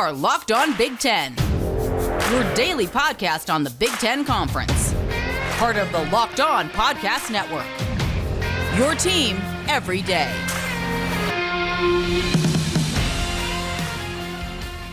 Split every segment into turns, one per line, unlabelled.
are Locked On Big Ten, your daily podcast on the Big Ten Conference. Part of the Locked On Podcast Network, your team every day.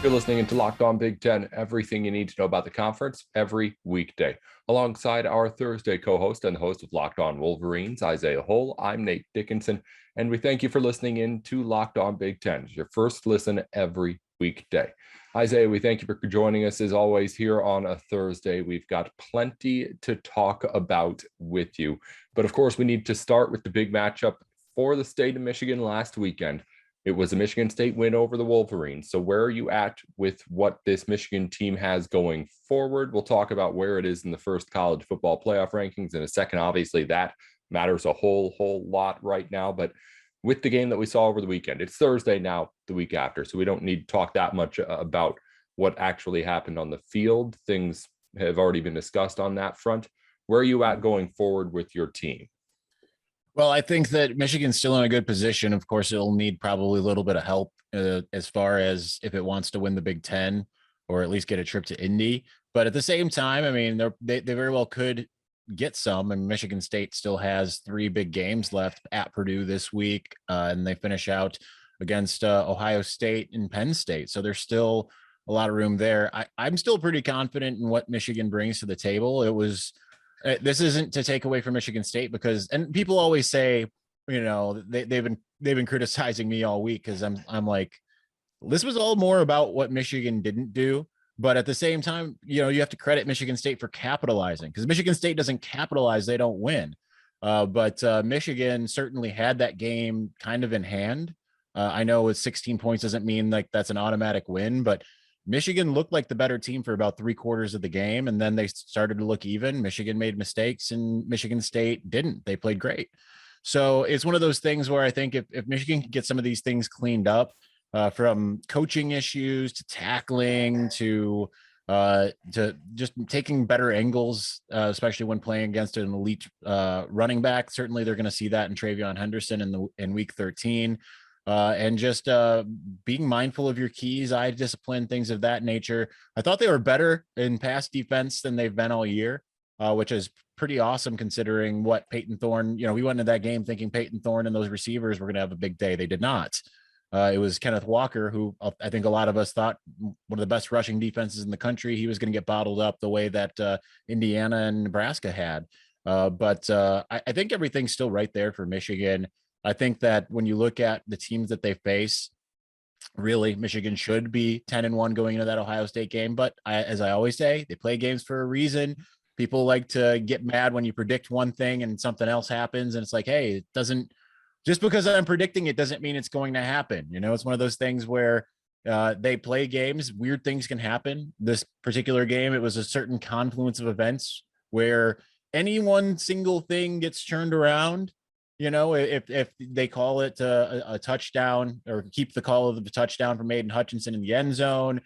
You're listening to Locked On Big Ten, everything you need to know about the conference every weekday. Alongside our Thursday co-host and the host of Locked On Wolverines, Isaiah Hull, I'm Nate Dickinson, and we thank you for listening in to Locked On Big Ten. It's your first listen every weekday. Isaiah, we thank you for joining us as always here on a Thursday. We've got plenty to talk about with you, but of course we need to start with the big matchup for the state of Michigan last weekend. It was a Michigan State win over the Wolverines. So where are you at with what this Michigan team has going forward? We'll talk about where it is in the first college football playoff rankings in a second. Obviously, that matters a whole lot right now. But with the game that we saw over the weekend, it's Thursday now, the week after. So we don't need to talk that much about what actually happened on the field. Things have already been discussed on that front. Where are you at going forward with your team?
Well, I think that Michigan's still in a good position. Of course, it'll need probably a little bit of help as far as if it wants to win the Big Ten or at least get a trip to Indy. But at the same time, I mean, they very well could get some. And Michigan State still has 3 big games left at Purdue this week, and they finish out against Ohio State and Penn State. So there's still a lot of room there. I'm still pretty confident in what Michigan brings to the table. This isn't to take away from Michigan State and people always say, you know, they've been criticizing me all week because I'm like, this was all more about what Michigan didn't do. But at the same time, you know, you have to credit Michigan State for capitalizing, because Michigan State doesn't capitalize, they don't win. But Michigan certainly had that game kind of in hand. I know it's 16 points doesn't mean like that's an automatic win, but Michigan looked like the better team for about 3/4 of the game, and then they started to look even. Michigan made mistakes, and Michigan State didn't. They played great. So it's one of those things where I think if Michigan can get some of these things cleaned up, from coaching issues to tackling to just taking better angles, especially when playing against an elite running back. Certainly, they're going to see that in Travion Henderson in Week 13. And just being mindful of your keys, eye discipline, things of that nature. I thought they were better in pass defense than they've been all year, which is pretty awesome considering what Peyton Thorne, you know, we went into that game thinking Peyton Thorne and those receivers were going to have a big day. They did not. It was Kenneth Walker, who I think a lot of us thought one of the best rushing defenses in the country. He was going to get bottled up the way that Indiana and Nebraska had. But I think everything's still right there for Michigan. I think that when you look at the teams that they face, really, Michigan should be 10-1 going into that Ohio State game. But as I always say, they play games for a reason. People like to get mad when you predict one thing and something else happens. And it's like, hey, it doesn't, just because I'm predicting it doesn't mean it's going to happen. You know, it's one of those things where they play games, weird things can happen. This particular game, it was a certain confluence of events where any one single thing gets turned around. You know, if they call it a touchdown or keep the call of the touchdown from Aiden Hutchinson in the end zone,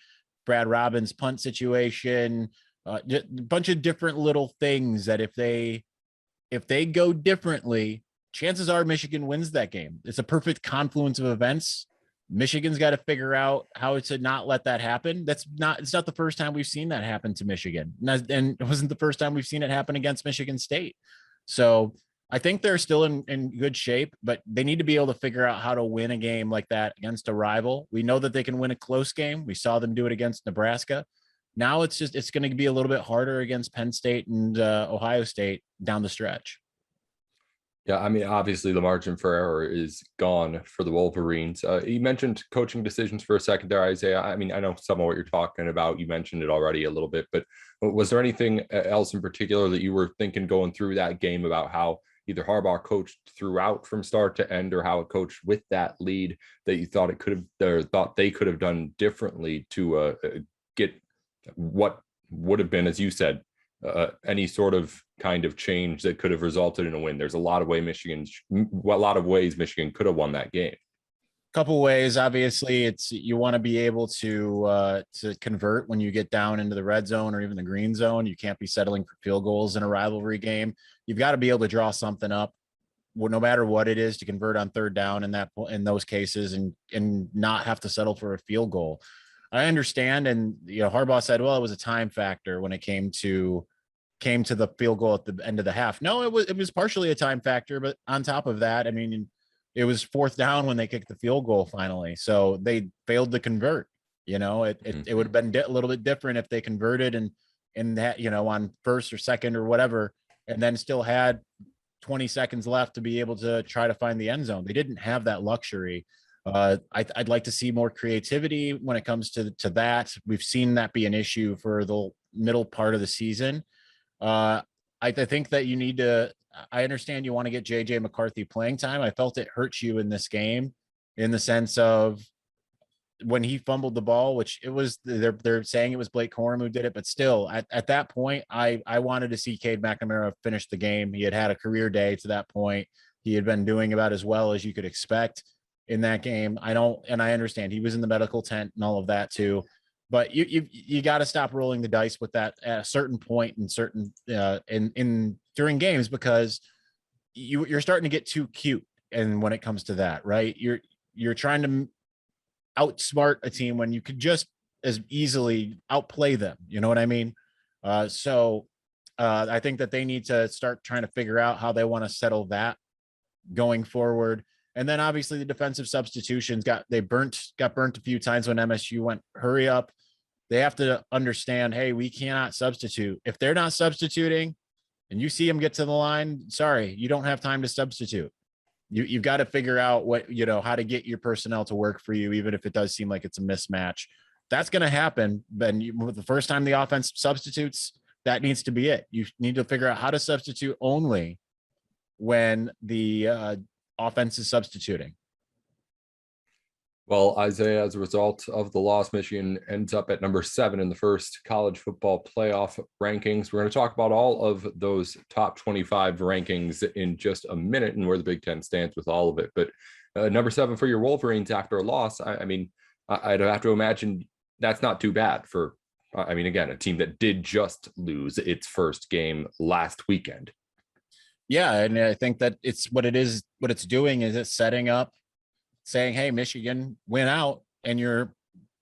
Brad Robbins punt situation, a bunch of different little things that if they go differently, chances are Michigan wins that game. It's a perfect confluence of events. Michigan's got to figure out how to not let that happen. It's not the first time we've seen that happen to Michigan. And it wasn't the first time we've seen it happen against Michigan State. So I think they're still in good shape, but they need to be able to figure out how to win a game like that against a rival. We know that they can win a close game. We saw them do it against Nebraska. Now it's going to be a little bit harder against Penn State and Ohio State down the stretch.
Yeah, I mean, obviously the margin for error is gone for the Wolverines. You mentioned coaching decisions for a second there, Isaiah. I mean, I know some of what you're talking about. You mentioned it already a little bit, but was there anything else in particular that you were thinking going through that game about how either Harbaugh coached throughout from start to end or how it coached with that lead that you thought they could have done differently to get what would have been, as you said, any sort of kind of change that could have resulted in a win? There's a lot of ways Michigan could have won that game.
Couple ways. Obviously, it's you want to be able to convert when you get down into the red zone or even the green zone. You can't be settling for field goals in a rivalry game. You've got to be able to draw something up, no matter what it is, to convert on third down in those cases and not have to settle for a field goal. I understand. And, Harbaugh said, well, it was a time factor when it came to the field goal at the end of the half. No, it was partially a time factor, but on top of that, I mean, it was fourth down when they kicked the field goal finally. So they failed to convert. It would have been a little bit different if they converted and that, on first or second or whatever, and then still had 20 seconds left to be able to try to find the end zone. They didn't have that luxury. I'd like to see more creativity when it comes to that. We've seen that be an issue for the middle part of the season. I think that you need to. I understand you want to get JJ McCarthy playing time. I felt it hurts you in this game, in the sense of when he fumbled the ball, which it was. They're saying it was Blake Corum who did it, but still, at that point, I wanted to see Cade McNamara finish the game. He had a career day to that point. He had been doing about as well as you could expect in that game. I understand he was in the medical tent and all of that too. But you got to stop rolling the dice with that at a certain point in certain in during games, because you're starting to get too cute. And when it comes to that, right, you're trying to outsmart a team when you could just as easily outplay them. You know what I mean? So I think that they need to start trying to figure out how they want to settle that going forward. And then obviously the defensive substitutions got burnt a few times when MSU went hurry up. They have to understand, hey, we cannot substitute. If they're not substituting and you see them get to the line, sorry, you don't have time to substitute. You've got to figure out how to get your personnel to work for you, even if it does seem like it's a mismatch. That's going to happen. Then the first time the offense substitutes, that needs to be it. You need to figure out how to substitute only when the offense is substituting.
Well, Isaiah, as a result of the loss, Michigan ends up at number 7 in the first college football playoff rankings. We're going to talk about all of those top 25 rankings in just a minute and where the Big Ten stands with all of it. But number 7 for your Wolverines after a loss, I mean, I'd have to imagine that's not too bad for, again, a team that did just lose its first game last weekend.
Yeah, and I think that what it's doing is it's setting up, saying, hey, Michigan win out and you're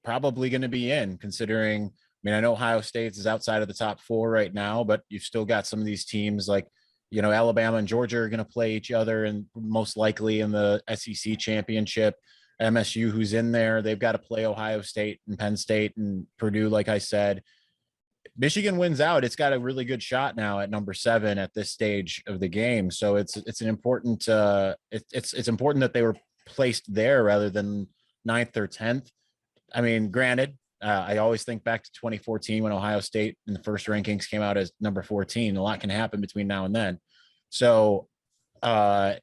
probably going to be in, considering, I know Ohio State is outside of the top 4 right now, but you've still got some of these teams like, Alabama and Georgia are going to play each other and most likely in the SEC championship. MSU, who's in there, they've got to play Ohio State and Penn State and Purdue. Like I said, Michigan wins out, it's got a really good shot now at number 7 at this stage of the game. So it's an important it's important that they were placed there rather than 9th or 10th. Granted, I always think back to 2014 when Ohio State in the first rankings came out as number 14. A lot can happen between now and then. So I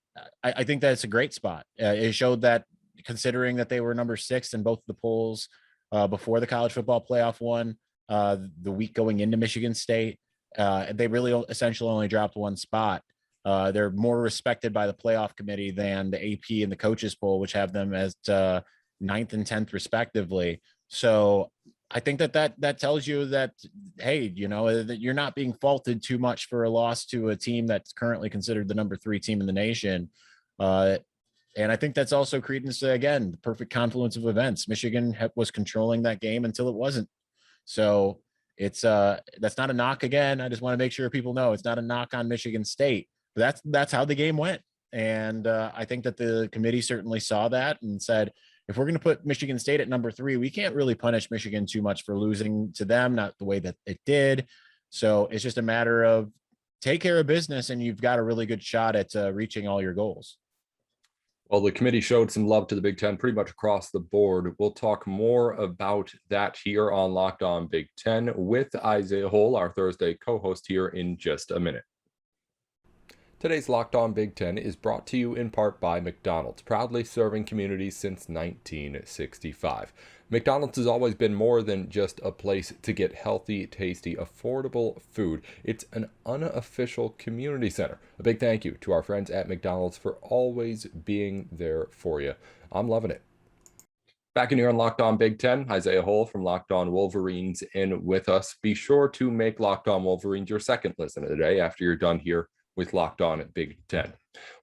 think that it's a great spot. It showed that, considering that they were number 6 in both the polls before the college football playoff one, the week going into Michigan State, they really essentially only dropped one spot. They're more respected by the playoff committee than the AP and the coaches poll, which have them as 9th and 10th respectively. So I think that tells you that, hey, that you're not being faulted too much for a loss to a team that's currently considered the number 3 team in the nation. And I think that's also credence to, again, the perfect confluence of events. Michigan was controlling that game until it wasn't. So it's that's not a knock. Again, I just want to make sure people know it's not a knock on Michigan State. But that's how the game went. And I think that the committee certainly saw that and said, if we're going to put Michigan State at number 3, we can't really punish Michigan too much for losing to them, not the way that it did. So it's just a matter of take care of business and you've got a really good shot at reaching all your goals.
Well, the committee showed some love to the Big Ten pretty much across the board. We'll talk more about that here on Locked On Big Ten with Isaiah Hole, our Thursday co-host, here in just a minute. Today's Locked On Big Ten is brought to you in part by McDonald's, proudly serving communities since 1965. McDonald's has always been more than just a place to get healthy, tasty, affordable food. It's an unofficial community center. A big thank you to our friends at McDonald's for always being there for you. I'm loving it. Back in here on Locked On Big Ten, Isaiah Hole from Locked On Wolverines in with us. Be sure to make Locked On Wolverines your second listen of the day after you're done here with Locked On at Big Ten.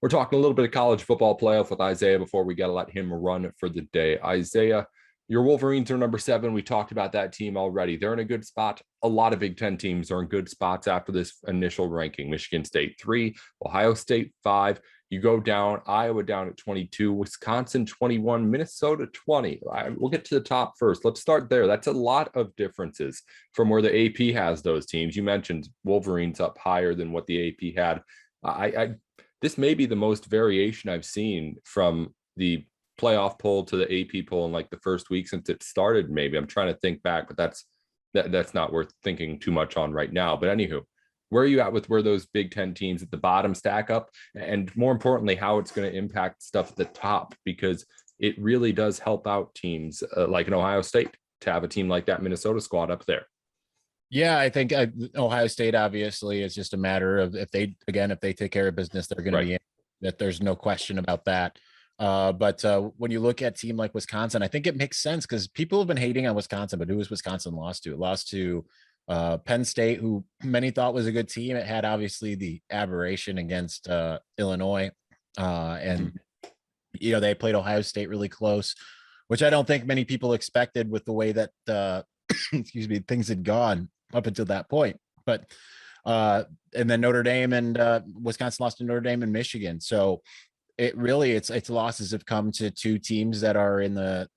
We're talking a little bit of college football playoff with Isaiah before we got to let him run for the day. Isaiah, Your Wolverines are number 7. We talked about that team already. They're in a good spot. A lot of Big Ten teams are in good spots after this initial ranking. Michigan State 3, Ohio State 5. You go down, Iowa down at 22, Wisconsin 21, Minnesota 20. We'll get to the top first. Let's start there. That's a lot of differences from where the AP has those teams. You mentioned Wolverines up higher than what the AP had. This may be the most variation I've seen from the playoff poll to the AP poll in like the first week since it started. Maybe I'm trying to think back, but that's not worth thinking too much on right now. But anywho, where are you at with where those Big Ten teams at the bottom stack up, and more importantly, how it's going to impact stuff at the top, because it really does help out teams like an Ohio State to have a team like that Minnesota squad up there.
Yeah, I think Ohio State obviously is just a matter of if they take care of business, they're going to be in. That there's no question about that. But when you look at a team like Wisconsin, I think it makes sense because people have been hating on Wisconsin, but who was Wisconsin lost to? It lost to Penn State, who many thought was a good team. It had obviously the aberration against Illinois, and they played Ohio State really close, which I don't think many people expected with the way that excuse me, things had gone up until that point. But and then Notre Dame and Wisconsin lost to Notre Dame and Michigan. So it really its losses have come to two teams that are in the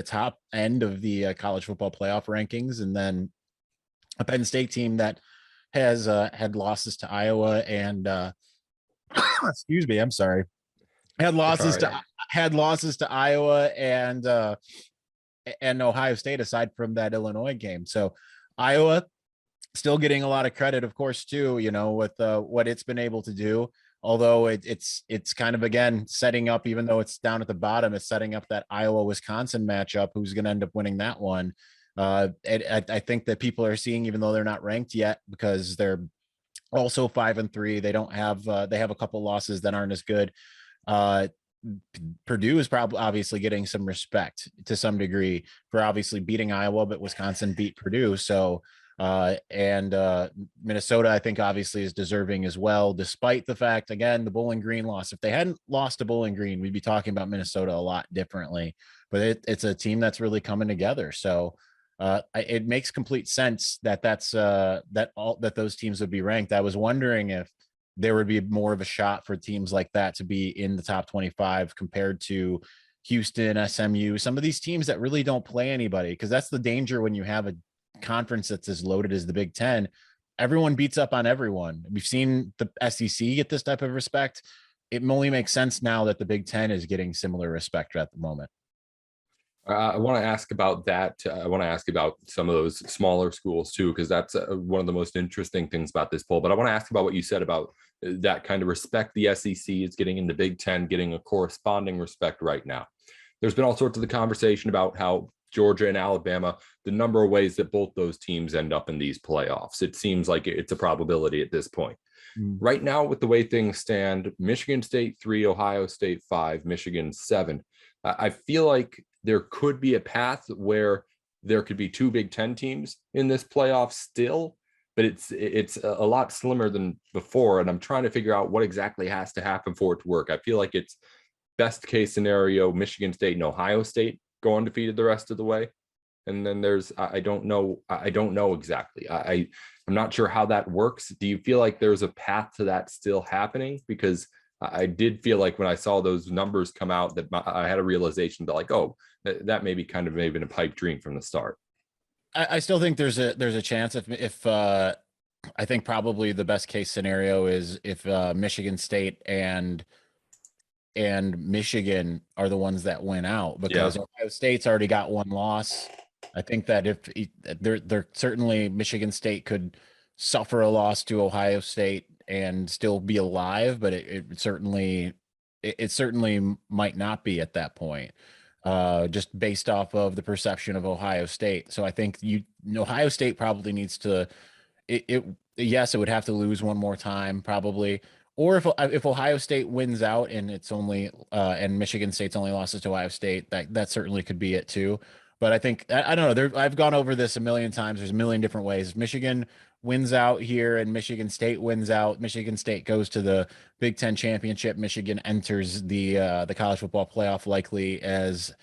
top end of the college football playoff rankings, and then a Penn State team that has had losses to Iowa and excuse me, I'm sorry, had losses to Iowa and Ohio State aside from that Illinois game. So Iowa still getting a lot of credit, of course, too, with what it's been able to do. Although it's kind of, again, setting up, even though it's down at the bottom, it's setting up that Iowa-Wisconsin matchup, who's going to end up winning that one. I think that people are seeing, even though they're not ranked yet, because they're also 5-3, they don't have they have a couple losses that aren't as good. Purdue is probably obviously getting some respect to some degree for obviously beating Iowa, but Wisconsin beat Purdue. So and Minnesota, I think, obviously is deserving as well, despite the fact, again, the Bowling Green loss. If they hadn't lost to Bowling Green, we'd be talking about Minnesota a lot differently. But it's a team that's really coming together. So it makes complete sense that that those teams would be ranked. I was wondering if there would be more of a shot for teams like that to be in the top 25 compared to Houston, SMU, some of these teams that really don't play anybody, because that's the danger when you have a conference that's as loaded as the Big Ten. Everyone beats up on everyone. We've seen the SEC get this type of respect. It only makes sense now that the Big Ten is getting similar respect at the moment.
I want to ask about that. I want to ask about some of those smaller schools too, because that's one of the most interesting things about this poll. But I want to ask about what you said about that kind of respect the SEC is getting in the Big Ten, getting a corresponding respect right now. There's been all sorts of the conversation about how Georgia and Alabama, the number of ways that both those teams end up in these playoffs. It seems like it's a probability at this point. Right now, with the way things stand, Michigan State 3, Ohio State 5, Michigan 7. I feel like there could be a path where there could be two Big Ten teams in this playoff still, but it's a lot slimmer than before. And I'm trying to figure out what exactly has to happen for it to work. I feel like it's best case scenario, Michigan State and Ohio State go undefeated the rest of the way. And then there's, I don't know exactly. I'm not sure how that works. Do you feel like there's a path to that still happening? Because I did feel like when I saw those numbers come out that I had a realization that, like, oh, that may be kind of maybe a pipe dream from the start.
I still think there's a chance if I think probably the best case scenario is if Michigan State and Michigan are the ones that win out, because Ohio State's already got one loss. I think that if they're certainly Michigan State could suffer a loss to Ohio State and still be alive, but it certainly might not be at that point, just based off of the perception of Ohio State. So I think Ohio State probably needs to, yes, it would have to lose one more time probably. Or if Ohio State wins out and it's only and Michigan State's only losses to Ohio State, that certainly could be it too. But I think I don't know. I've gone over this a million times. There's a million different ways. If Michigan wins out here and Michigan State wins out, Michigan State goes to the Big Ten championship. Michigan enters the college football playoff likely as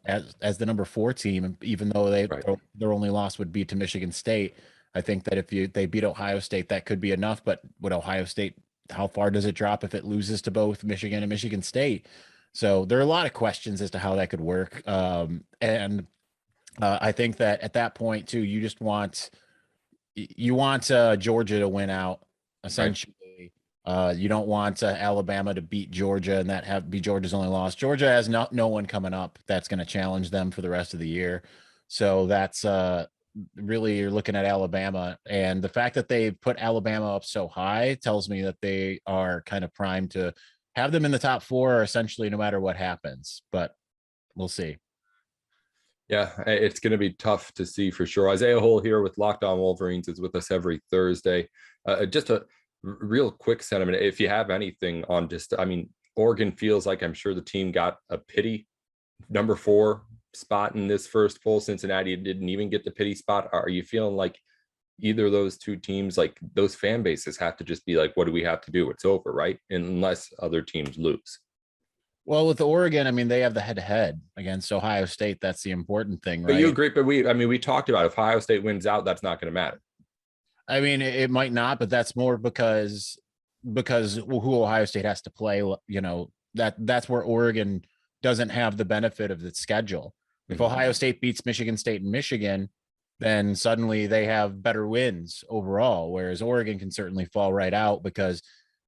as the number 4 team, even though their only loss would be to Michigan State. I think that if they beat Ohio State, that could be enough. But would Ohio State, how far does it drop if it loses to both Michigan and Michigan State? So there are a lot of questions as to how that could work. And I think that at that point too, you want Georgia to win out essentially. You don't want Alabama to beat Georgia and that be Georgia's only loss. Georgia has no one coming up that's going to challenge them for the rest of the year. So that's really, you're looking at Alabama, and the fact that they put Alabama up so high tells me that they are kind of primed to have them in the top 4 essentially no matter what happens, but we'll see.
Yeah, it's going to be tough to see for sure. Isaiah Hull here with Locked On Wolverines is with us every Thursday. Just a real quick sentiment, if you have anything on Oregon feels like, I'm sure the team got a pity number 4 spot in this first poll. Cincinnati didn't even get the pity spot. Are you feeling like either of those two teams, like those fan bases have to just be like, what do we have to do? It's over, right? Unless other teams lose.
Well, with Oregon, I mean, they have the head-to-head against Ohio State. That's the important thing, right?
But you agree, but we talked about if Ohio State wins out, that's not going to matter.
I mean, it might not, but that's more because who Ohio State has to play, that's where Oregon doesn't have the benefit of the schedule. If Ohio State beats Michigan State and Michigan, then suddenly they have better wins overall, whereas Oregon can certainly fall right out because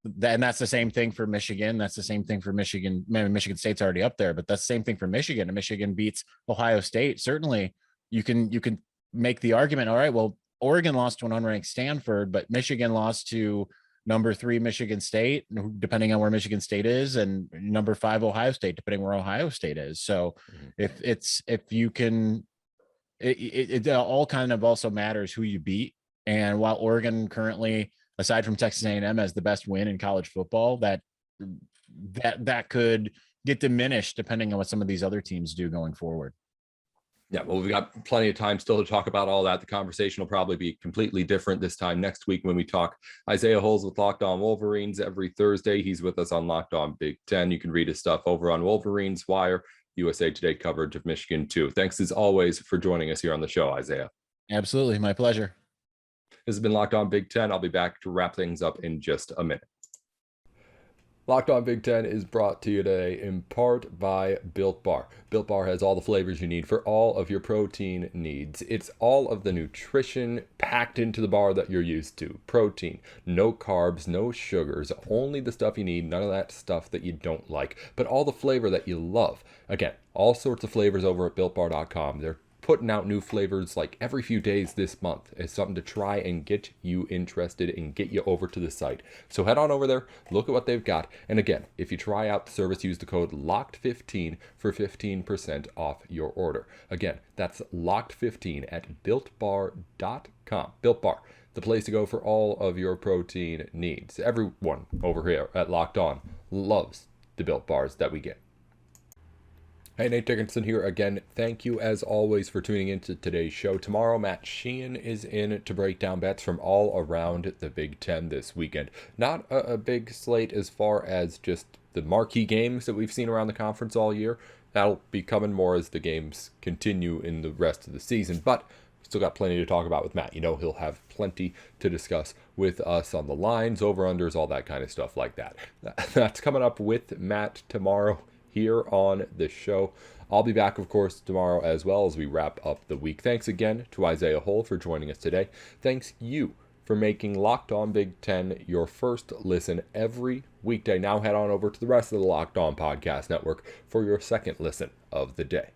and that's the same thing for Michigan. That's the same thing for Michigan. Maybe Michigan State's already up there, but that's the same thing for Michigan. And Michigan beats Ohio State. Certainly you can make the argument, all right, well, Oregon lost to an unranked Stanford, but Michigan lost to number 3 Michigan State, depending on where Michigan State is, and number 5 Ohio State, depending where Ohio State is. So if you can, it all kind of also matters who you beat. And while Oregon currently, aside from Texas A&M, has the best win in college football, that could get diminished depending on what some of these other teams do going forward.
Yeah, well, we've got plenty of time still to talk about all that. The conversation will probably be completely different this time next week when we talk. Isaiah Hull's with Locked On Wolverines every Thursday. He's with us on Locked On Big Ten. You can read his stuff over on Wolverines Wire, USA Today coverage of Michigan too. Thanks as always for joining us here on the show, Isaiah.
Absolutely, my pleasure.
This has been Locked On Big Ten. I'll be back to wrap things up in just a minute. Locked On Big Ten is brought to you today in part by Built Bar. Built Bar has all the flavors you need for all of your protein needs. It's all of the nutrition packed into the bar that you're used to. Protein, no carbs, no sugars, only the stuff you need, none of that stuff that you don't like, but all the flavor that you love. Again, all sorts of flavors over at BuiltBar.com. They're putting out new flavors like every few days this month. It's something to try and get you interested and get you over to the site. So head on over there, look at what they've got. And again, if you try out the service, use the code LOCKED15 for 15% off your order. Again, that's LOCKED15 at BuiltBar.com. Built Bar, the place to go for all of your protein needs. Everyone over here at Locked On loves the Built Bars that we get. Hey, Nate Dickinson here again. Thank you as always for tuning into today's show. Tomorrow, Matt Sheehan is in to break down bets from all around the Big Ten this weekend. Not a big slate as far as just the marquee games that we've seen around the conference all year. That'll be coming more as the games continue in the rest of the season, but still got plenty to talk about with Matt. You know, he'll have plenty to discuss with us on the lines, over-unders, all that kind of stuff like that. That's coming up with Matt tomorrow here on the show. I'll be back, of course, tomorrow as well as we wrap up the week. Thanks again to Isaiah Hull for joining us today. Thanks you for making Locked On Big Ten your first listen every weekday. Now head on over to the rest of the Locked On Podcast Network for your second listen of the day.